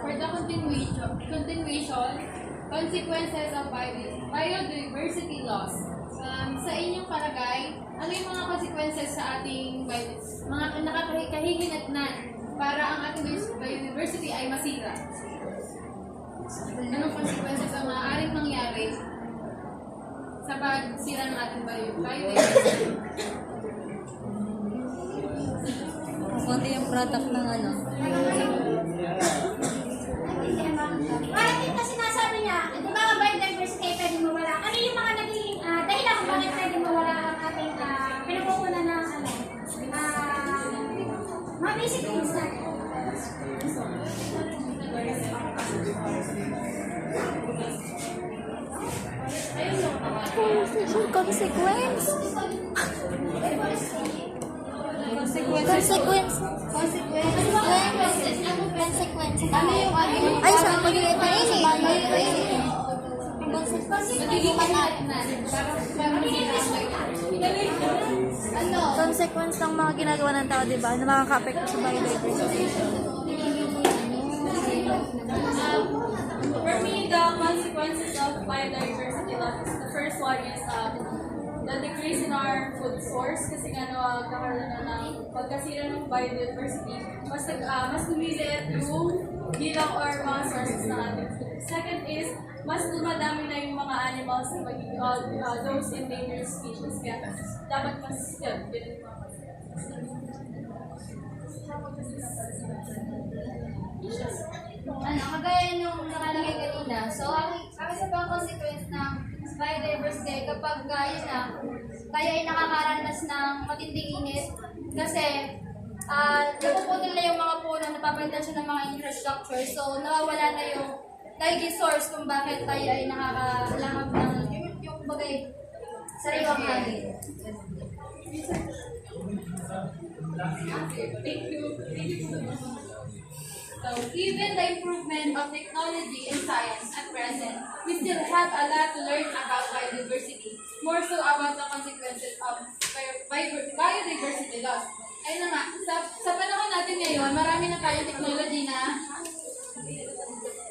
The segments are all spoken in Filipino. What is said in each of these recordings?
For the continuation, consequences of biodiversity loss. Sa inyong palagay, ano yung mga consequences sa ating mga nakakahihinatnan para ang ating biodiversity ay masira? Anong consequences ang maaaring mangyari sa pagsira ng ating biodiversity? Konti yung product ng ano. Parang yung kasi sinasabi niya, di ba ang biodiversity ay pwedeng mawala? Ano yung mga naging dahilan kung bakit pwedeng mawala ang ating pinupunan ng mga basic things na? Consequence. Ay, sa consequence ng mga ginagawa ng tao, diba? Na makaka-apekto sa biodiversity. For me, the consequences of biodiversity loss, the first one is the decrease in our food source kasi nga nagkakaroon na ng pagkasira ng biodiversity, mas lumiliit yung bilang or mga sources ng ating food. Second is, mas dumadami na yung mga animals na magiging those endangered species. Kaya dapat mas yun yung mga kagaya nung nakalagay kanina. So, ang sa pang consequence ng biodiversity kapag yun na, tayo ay nakakaranas ng matinding init kasi napuputol na yung mga puno, napapalitan siya ng mga infrastructure. So, nawawala na yung naging source kung bakit tayo ay nakakalanghap ng yung bagay sariwang hangin. Thank you. So, even the improvement of technology and science at present, we still have a lot to learn about biodiversity, more so about the consequences of biodiversity loss. Ayun na nga, sa panahon natin ngayon, marami na tayong technology na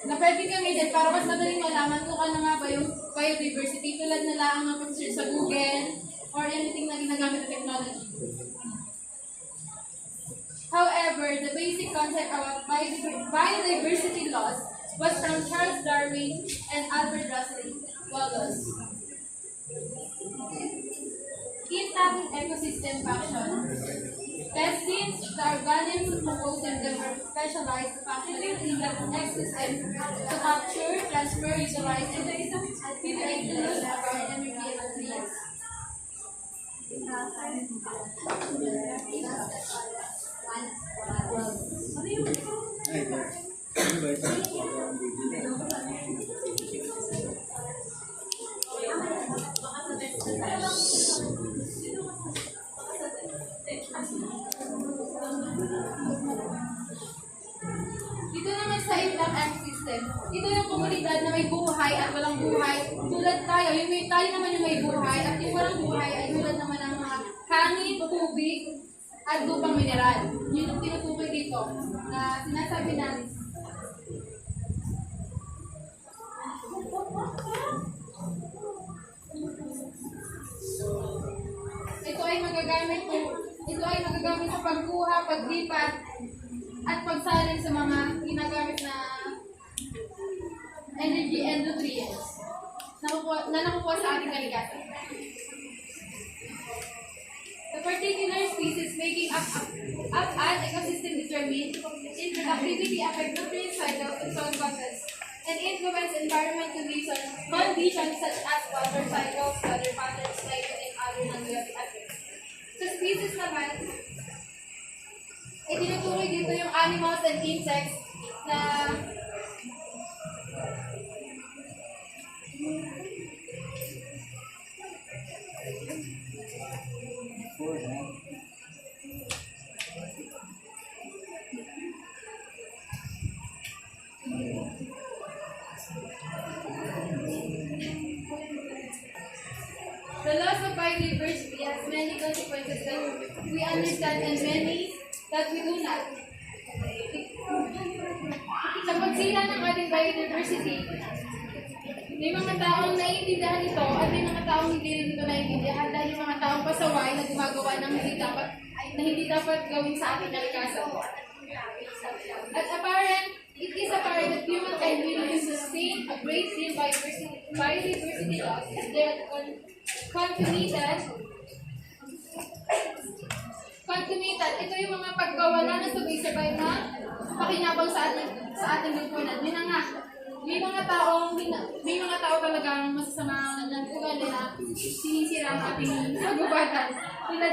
pwede gamitin para mas madaling malaman kung ano nga ba yung biodiversity, tulad na lang ng pag-search sa Google or anything na ginagamit na technology. However, the basic concept about biodiversity loss was from Charles Darwin and Albert Russell Wallace. In Talking Ecosystem Function, since the organisms composed them were specialized functioning in the ecosystem to capture, transfer, utilize, and activate the use of our energy and materials. Dito naman sa Itlap ecosystem, ito yung komunidad na may buhay at walang buhay. Tulad tayo, tayo naman yung may buhay at yung walang buhay ay tulad naman ng mga hangin, tubig, at lupang mineral. Yun yung tinutukoy dito na sinasabi natin. Ito ay magagamit sa pagkuha, paglipat, at pagsalin sa mga ginagamit na energy and nutrients na nakukuha sa ating kalikasan. The particular species making up an ecosystem determine its productivity, affect nutrient cycles and soil balance, and influence environment conditions such as water cycles, weather patterns, climate, and other non-geographic effects. Sa species naman, tinutukoy dito yung animals and insects na the loss of biodiversity has many consequences that we understand and many that we do not. Sa pagsira ng ating biodiversity, may mga taong naiintindihan ito at may mga taong hindi rin ito naiintindihan dahil yung mga taong pasaway na gumagawa ng hindi dapat gawin sa ating kalikasan. At it is apparent that humankind will sustain a great deal biodiversity loss if they are concomitant. Ito yung mga pagkawala na sabay-sabay na pakinabang sa ating lipunan. Yun na nga, may mga tao talagang masasama ng ugali na sinisira ang ating kagubatan. Tulad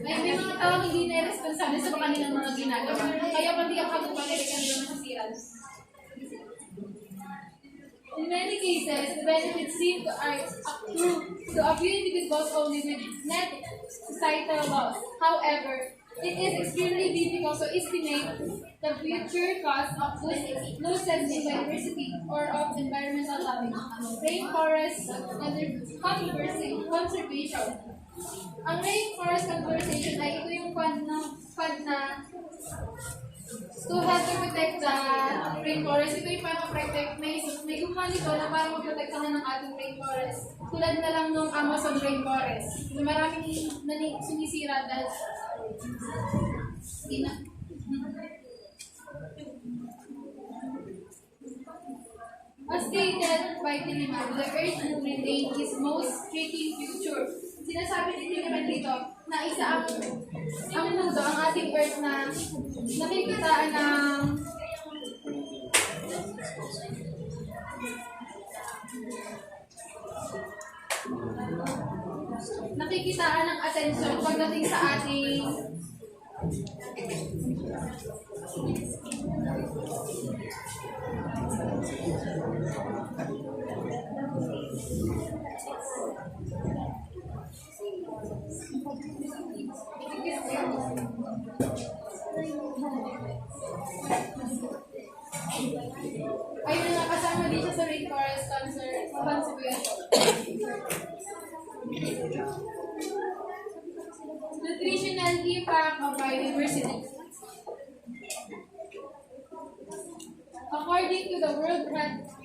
may mga tao hindi na responsable sa kanilang mga ginagawa. Kaya pati ang kagubatan ay kanilang masisira. In many cases, the benefits seem to accrue to a few individuals only with net societal loss. However, it is extremely difficult to estimate the future cost of losses in biodiversity or of environmental damage, rainforest conservation. Ang rainforest conservation ay ito yung fund na to help to protect the rainforest. Ito yung para protect, may gumawa nito na para maprotektahan ng ating rainforest. Tulad na lang nung Amazon rainforest. Maraming sumisira dahil as stated by Tiliman, the Earth will retain its most striking future. Sinasabi ni Tiliman dito na isa ang mundo, ang ating Earth na nakikitaan ng atensyon pagdating sa ating ayun na kasama din siya sa rainforest conservation. Nutritional impact of biodiversity. According to the World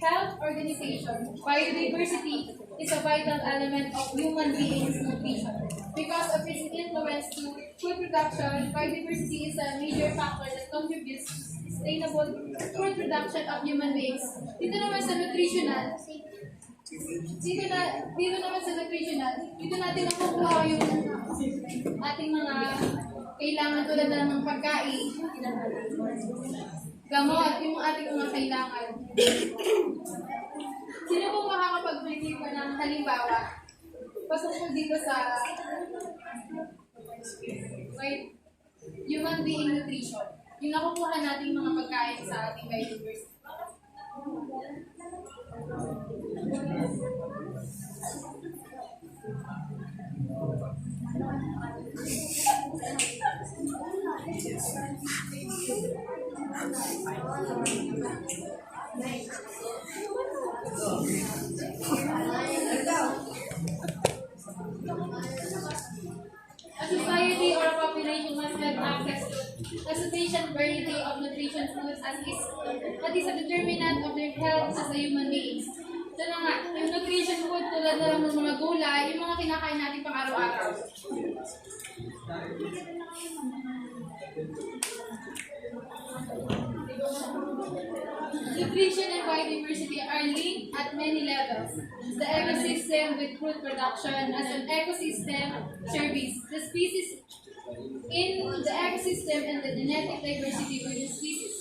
Health Organization, biodiversity is a vital element of human beings' nutrition. Because of its influence to food production, biodiversity is a major factor that contributes to sustainable food production of human beings. Dito naman sa nutritional, dito natin nakukuha yung ating mga kailangan tulad ng pagkain, gamot, yung ating mga kailangan. Sino po makakapagbigay pa ng halimbawa? Pasok po dito sa human being nutrition. Yung nakukuha nating mga pagkain sa ating biodiversity. A society or a population must have access to a sufficient variety of nutrition foods as is a determinant of their health as a human beings. Ito na nga, yung nutrition food tulad na lang ng mga gulay, yung mga kinakain natin pang araw-araw. Nutrition and biodiversity are linked at many levels. The ecosystem with food production as an ecosystem service. The species in the ecosystem and the genetic diversity within species.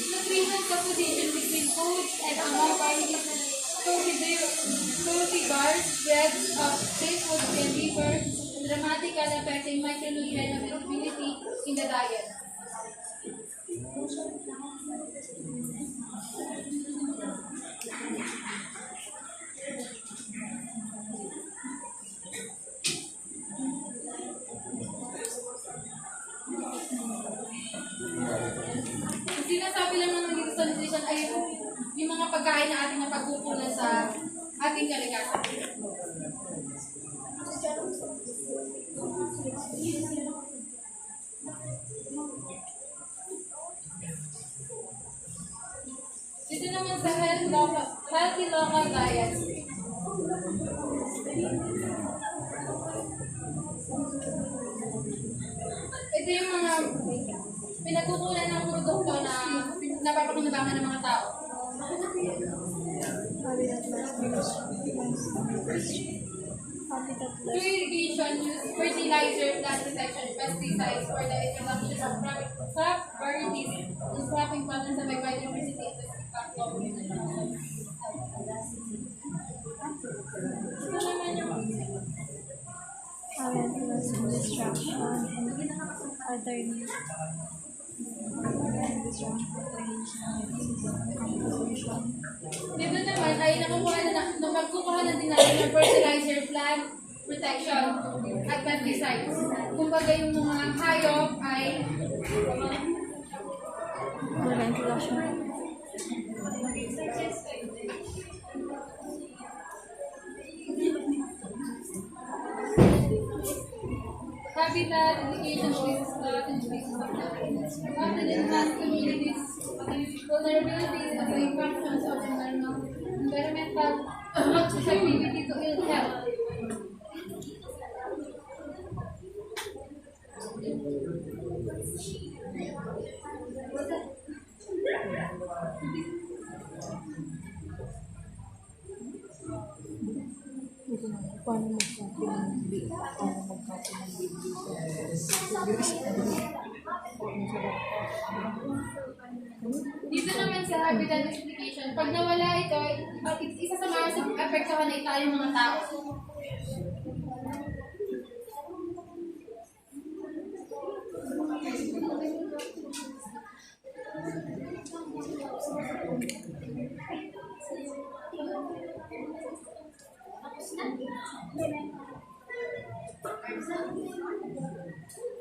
Nutrition composition between foods and among cultivars, breads of safe food can differ dramatically affecting micronutrient availability in the diet. ay yung mga pagkain na ating napagkukunan sa ating kalikasan. Dito naman sa healthy local diets. Ito yung mga pinagkukulan ng produkto na napapakinabangan ng mga tao. Through irrigation, use fertilizer, plant protection, pesticides for the introduction of crop varieties and cropping patterns that may biodiversity and impact globally. Ito naman yung Awareness and distraction and other needs. dito naman ay magkukuha na din natin ng fertilizer, plant protection, at pesticides. Kumbaga yung mga hayop ay Ventilation. habitat, indication, species, plant, and species of often enhance communities, vulnerabilities, and the functions of environmental susceptibility to ill health. Dito naman sa habitat multiplication, pag nawala ito, isa sa mga apektuhan ay tayong mga tao.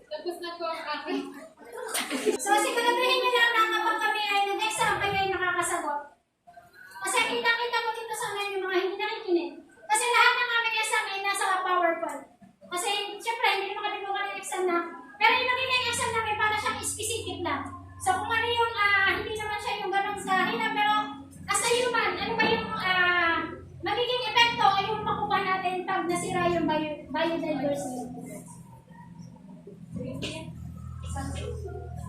Tapos na po ang aking. So, siguraduhin nyo lang na kapag kami ay nag-exam, kayo ay nakakasagot. Kasi kita-kita mo dito sa ngayon yung mga hindi nakikinig. Kasi lahat ng aming exam ay nasa PowerPoint. Kasi, syempre, hindi naman kami bukan yung exam na. Pero yung magiging exam namin, para siyang specific lang. So, kung ano yung, hindi naman siya yung ganun sa hina, pero as a human, ano ba yung magiging epekto ay yung makuha natin pag nasira yung biodiversity.